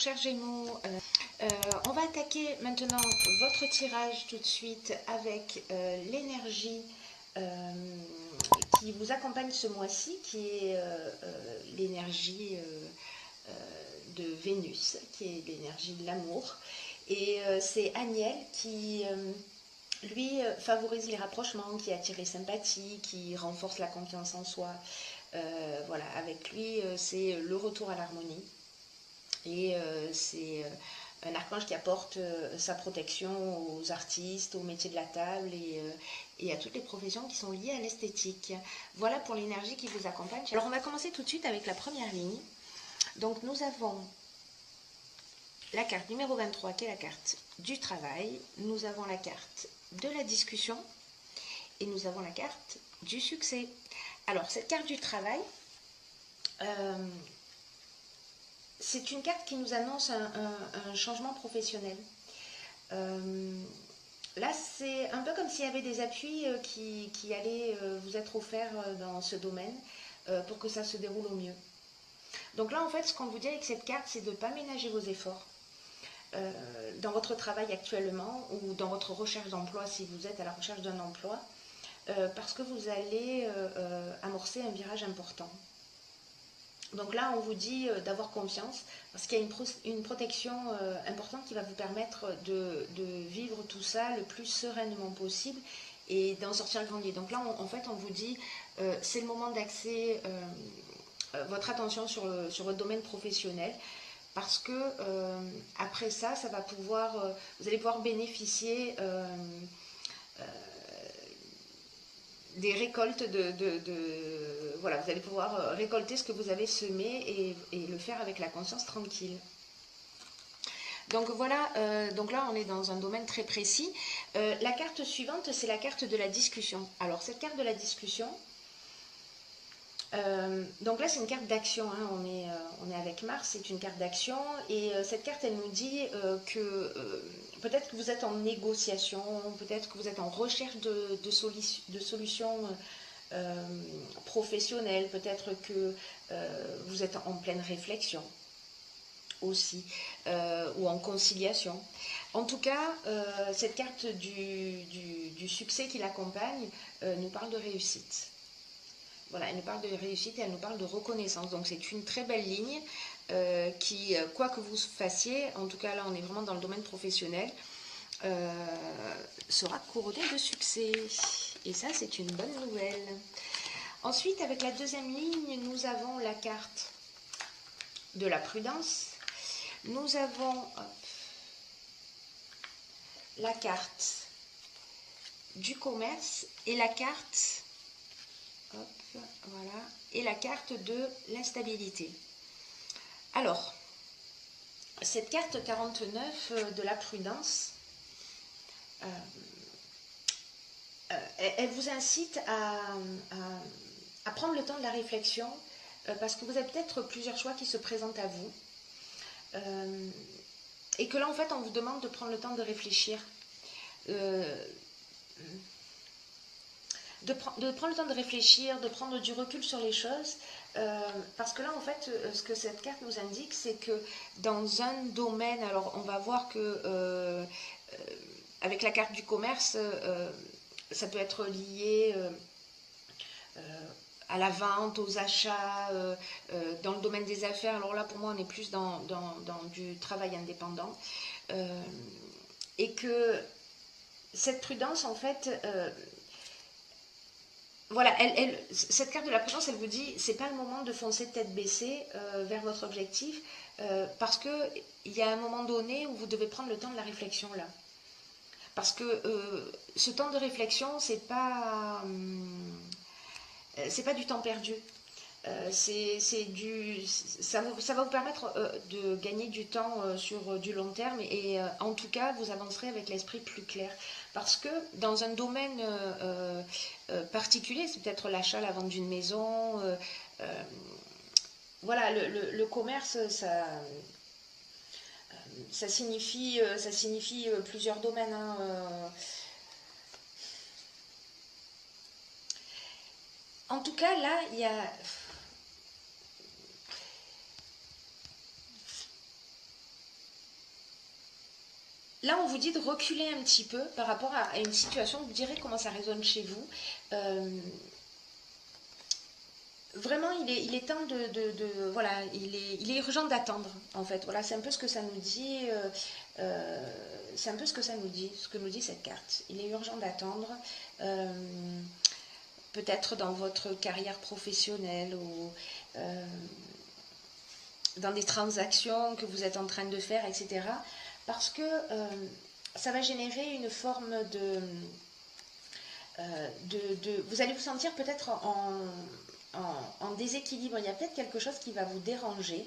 Chers Gémeaux, on va attaquer maintenant votre tirage tout de suite avec l'énergie qui vous accompagne ce mois-ci, qui est l'énergie de Vénus, qui est l'énergie de l'amour. Et c'est Aniel qui, lui, favorise les rapprochements, qui attire les sympathies, qui renforce la confiance en soi. Voilà, avec lui, c'est le retour à l'harmonie. Et c'est un archange qui apporte sa protection aux artistes, aux métiers de la table et à toutes les professions qui sont liées à l'esthétique. Voilà pour l'énergie qui vous accompagne. Alors on va commencer tout de suite avec la première ligne. Donc nous avons la carte numéro 23 qui est la carte du travail. Nous avons la carte de la discussion et nous avons la carte du succès. Alors cette carte du travail... c'est une carte qui nous annonce un changement professionnel. Là, c'est un peu comme s'il y avait des appuis qui allaient vous être offerts dans ce domaine pour que ça se déroule au mieux. Donc là, en fait, ce qu'on vous dit avec cette carte, c'est de ne pas ménager vos efforts dans votre travail actuellement ou dans votre recherche d'emploi si vous êtes à la recherche d'un emploi, parce que vous allez amorcer un virage important. Donc là, on vous dit d'avoir confiance parce qu'il y a une protection importante qui va vous permettre de vivre tout ça le plus sereinement possible et d'en sortir grandi. Donc là, en fait, on vous dit c'est le moment d'axer votre attention sur votre domaine professionnel parce que après ça, ça va pouvoir, vous allez pouvoir bénéficier des récoltes voilà, vous allez pouvoir récolter ce que vous avez semé et le faire avec la conscience tranquille. Donc voilà, donc là on est dans un domaine très précis. La carte suivante, c'est la carte de la discussion. Alors cette carte de la discussion, donc là c'est une carte d'action, hein, on est avec Mars, c'est une carte d'action et cette carte elle nous dit que peut-être que vous êtes en négociation, peut-être que vous êtes en recherche de solutions professionnelles, peut-être que vous êtes en pleine réflexion aussi, ou en conciliation. En tout cas, cette carte du succès qui l'accompagne nous parle de réussite. Voilà, elle nous parle de réussite et elle nous parle de reconnaissance. Donc c'est une très belle ligne qui, quoi que vous fassiez, en tout cas là on est vraiment dans le domaine professionnel, sera couronnée de succès. Et ça c'est une bonne nouvelle. Ensuite, avec la deuxième ligne, nous avons la carte de la prudence. Nous avons la carte du commerce et la carte... voilà, et la carte de l'instabilité. Alors, cette carte 49 de la prudence, elle vous incite à prendre le temps de la réflexion parce que vous avez peut-être plusieurs choix qui se présentent à vous et que là en fait on vous demande de prendre le temps de réfléchir. De prendre le temps de réfléchir, de prendre du recul sur les choses, parce que là en fait ce que cette carte nous indique c'est que dans un domaine, alors on va voir que avec la carte du commerce ça peut être lié à la vente, aux achats, dans le domaine des affaires. Alors là pour moi on est plus dans du travail indépendant et que cette prudence en fait voilà, cette carte de la prudence, elle vous dit, c'est pas le moment de foncer tête baissée vers votre objectif, parce que il y a un moment donné où vous devez prendre le temps de la réflexion là. Parce que ce temps de réflexion, c'est pas du temps perdu. Ça va vous permettre de gagner du temps sur du long terme et en tout cas vous avancerez avec l'esprit plus clair parce que dans un domaine particulier, c'est peut-être l'achat, la vente d'une maison, voilà, le commerce ça signifie plusieurs domaines, hein, en tout cas là il y a là, on vous dit de reculer un petit peu par rapport à une situation. Vous direz comment ça résonne chez vous. Vraiment, il est temps voilà, il est urgent d'attendre, en fait. Voilà, c'est un peu ce que ça nous dit. C'est un peu ce que ça nous dit, ce que nous dit cette carte. Il est urgent d'attendre. Peut-être dans votre carrière professionnelle ou dans des transactions que vous êtes en train de faire, etc. Parce que ça va générer une forme vous allez vous sentir peut-être en déséquilibre. Il y a peut-être quelque chose qui va vous déranger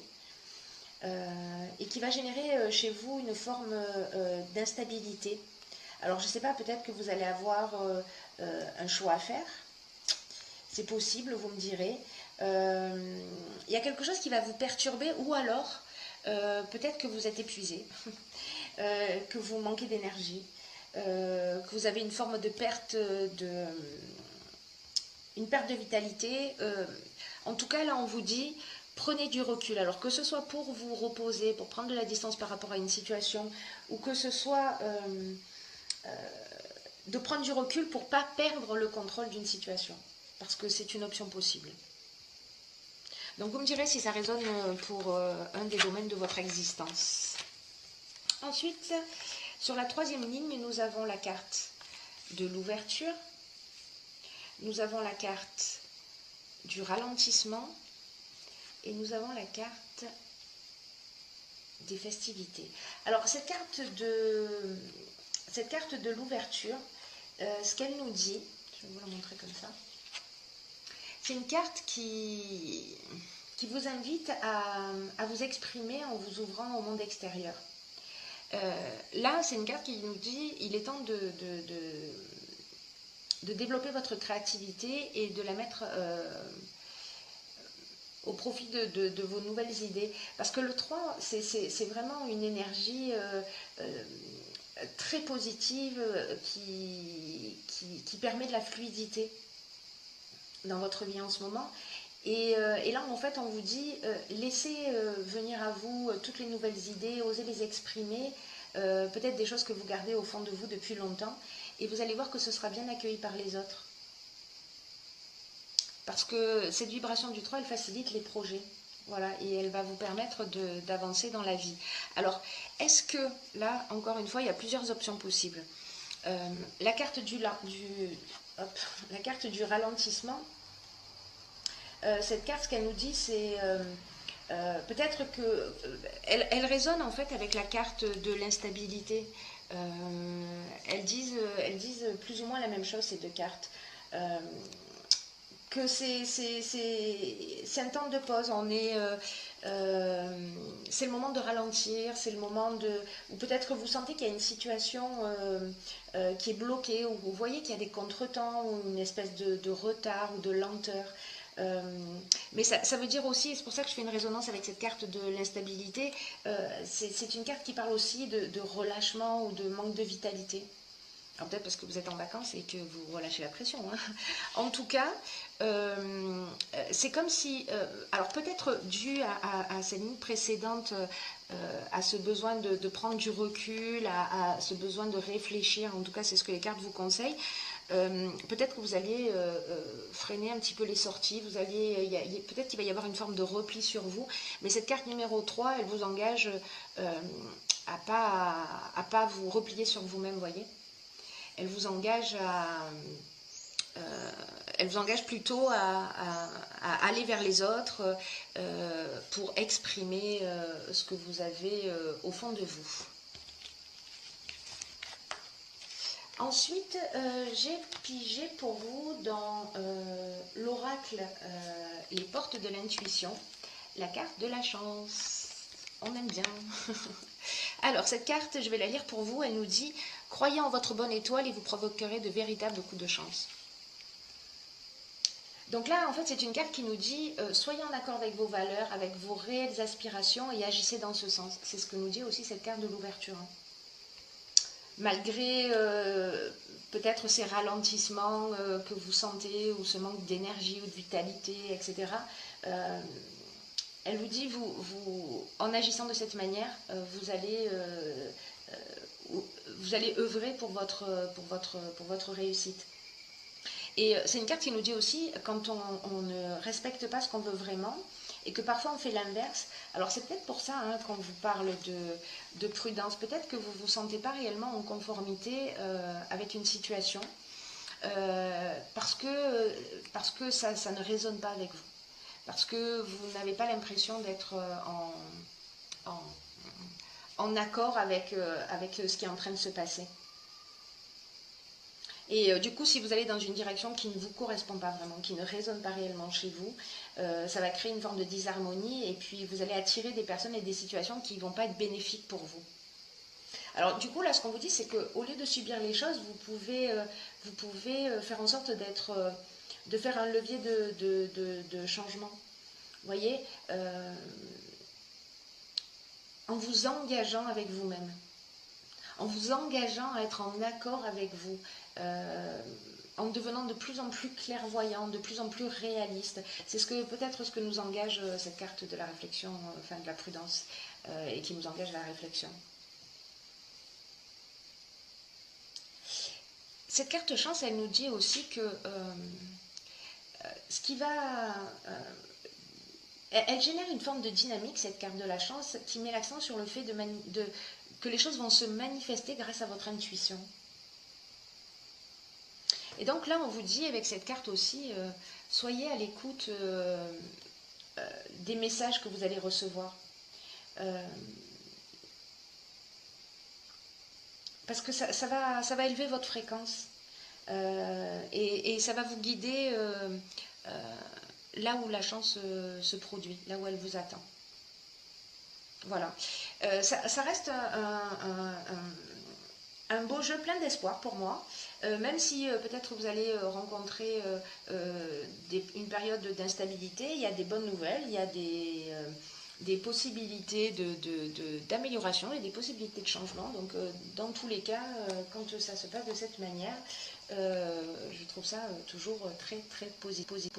et qui va générer chez vous une forme d'instabilité. Alors je ne sais pas, peut-être que vous allez avoir un choix à faire. C'est possible, vous me direz. Il y a quelque chose qui va vous perturber, ou alors peut-être que vous êtes épuisé, que vous manquez d'énergie, que vous avez une forme de perte une perte de vitalité. En tout cas, là, on vous dit, prenez du recul. Alors que ce soit pour vous reposer, pour prendre de la distance par rapport à une situation, ou que ce soit de prendre du recul pour ne pas perdre le contrôle d'une situation. Parce que c'est une option possible. Donc vous me direz si ça résonne pour un des domaines de votre existence. Ensuite, sur la troisième ligne, nous avons la carte de l'ouverture. Nous avons la carte du ralentissement. Et nous avons la carte des festivités. Alors cette carte de l'ouverture, ce qu'elle nous dit, je vais vous la montrer comme ça. C'est une carte qui vous invite à vous exprimer en vous ouvrant au monde extérieur. Là, c'est une carte qui nous dit il est temps de développer votre créativité et de la mettre au profit de vos nouvelles idées. Parce que le 3, c'est vraiment une énergie très positive qui permet de la fluidité dans votre vie en ce moment. Et là, en fait, on vous dit, laissez venir à vous toutes les nouvelles idées, osez les exprimer, peut-être des choses que vous gardez au fond de vous depuis longtemps, et vous allez voir que ce sera bien accueilli par les autres. Parce que cette vibration du 3, elle facilite les projets. Voilà, et elle va vous permettre d'avancer dans la vie. Alors, est-ce que, là, encore une fois, il y a plusieurs options possibles. La carte la carte du ralentissement, cette carte, ce qu'elle nous dit, c'est peut-être que elle résonne en fait avec la carte de l'instabilité. Elles disent plus ou moins la même chose, ces deux cartes. Que c'est un temps de pause, c'est le moment de ralentir, c'est le moment ou peut-être que vous sentez qu'il y a une situation qui est bloquée, ou vous voyez qu'il y a des contretemps, ou une espèce de retard ou de lenteur. Mais ça veut dire aussi, et c'est pour ça que je fais une résonance avec cette carte de l'instabilité, c'est une carte qui parle aussi de relâchement ou de manque de vitalité. Alors peut-être parce que vous êtes en vacances et que vous relâchez la pression. Hein. En tout cas, c'est comme si, alors peut-être dû à cette ligne précédente, à ce besoin de prendre du recul, à ce besoin de réfléchir, en tout cas c'est ce que les cartes vous conseillent, peut-être que vous allez freiner un petit peu les sorties, peut-être qu'il va y avoir une forme de repli sur vous, mais cette carte numéro 3, elle vous engage à pas vous replier sur vous-même, voyez. Elle vous engage plutôt à aller vers les autres pour exprimer ce que vous avez au fond de vous. Ensuite, j'ai pigé pour vous dans l'oracle Les portes de l'intuition, la carte de la chance. On aime bien. Alors, cette carte, je vais la lire pour vous. Elle nous dit « Croyez en votre bonne étoile et vous provoquerez de véritables coups de chance ». Donc là, en fait, c'est une carte qui nous dit soyez en accord avec vos valeurs, avec vos réelles aspirations et agissez dans ce sens. C'est ce que nous dit aussi cette carte de l'ouverture. Malgré peut-être ces ralentissements que vous sentez, ou ce manque d'énergie ou de vitalité, etc., Elle vous dit, en agissant de cette manière, vous allez œuvrer pour votre réussite. Et c'est une carte qui nous dit aussi, quand on ne respecte pas ce qu'on veut vraiment, et que parfois on fait l'inverse. Alors c'est peut-être pour ça qu'on vous parle de prudence. Peut-être que vous ne vous sentez pas réellement en conformité avec une situation, parce que ça ne résonne pas avec vous. Parce que vous n'avez pas l'impression d'être en, en accord avec ce qui est en train de se passer. Et du coup, si vous allez dans une direction qui ne vous correspond pas vraiment, qui ne résonne pas réellement chez vous, ça va créer une forme de disharmonie et puis vous allez attirer des personnes et des situations qui ne vont pas être bénéfiques pour vous. Alors du coup, là, ce qu'on vous dit, c'est qu'au lieu de subir les choses, vous pouvez faire en sorte de faire un levier de changement. Vous voyez, en vous engageant avec vous-même, en vous engageant à être en accord avec vous, en devenant de plus en plus clairvoyant, de plus en plus réaliste. C'est peut-être ce que nous engage cette carte de la réflexion, enfin de la prudence, et qui nous engage à la réflexion. Cette carte chance, elle nous dit aussi que ce qui va... elle génère une forme de dynamique, cette carte de la chance, qui met l'accent sur le fait que les choses vont se manifester grâce à votre intuition. Et donc là, on vous dit avec cette carte aussi, soyez à l'écoute des messages que vous allez recevoir. Parce que ça va élever votre fréquence. Et ça va vous guider là où la chance se produit, là où elle vous attend. Voilà. Ça reste un beau jeu plein d'espoir pour moi, même si peut-être vous allez rencontrer une période d'instabilité, il y a des bonnes nouvelles, il y a des possibilités d'amélioration et des possibilités de changement. Donc dans tous les cas, quand ça se passe de cette manière, je trouve ça toujours très très positif.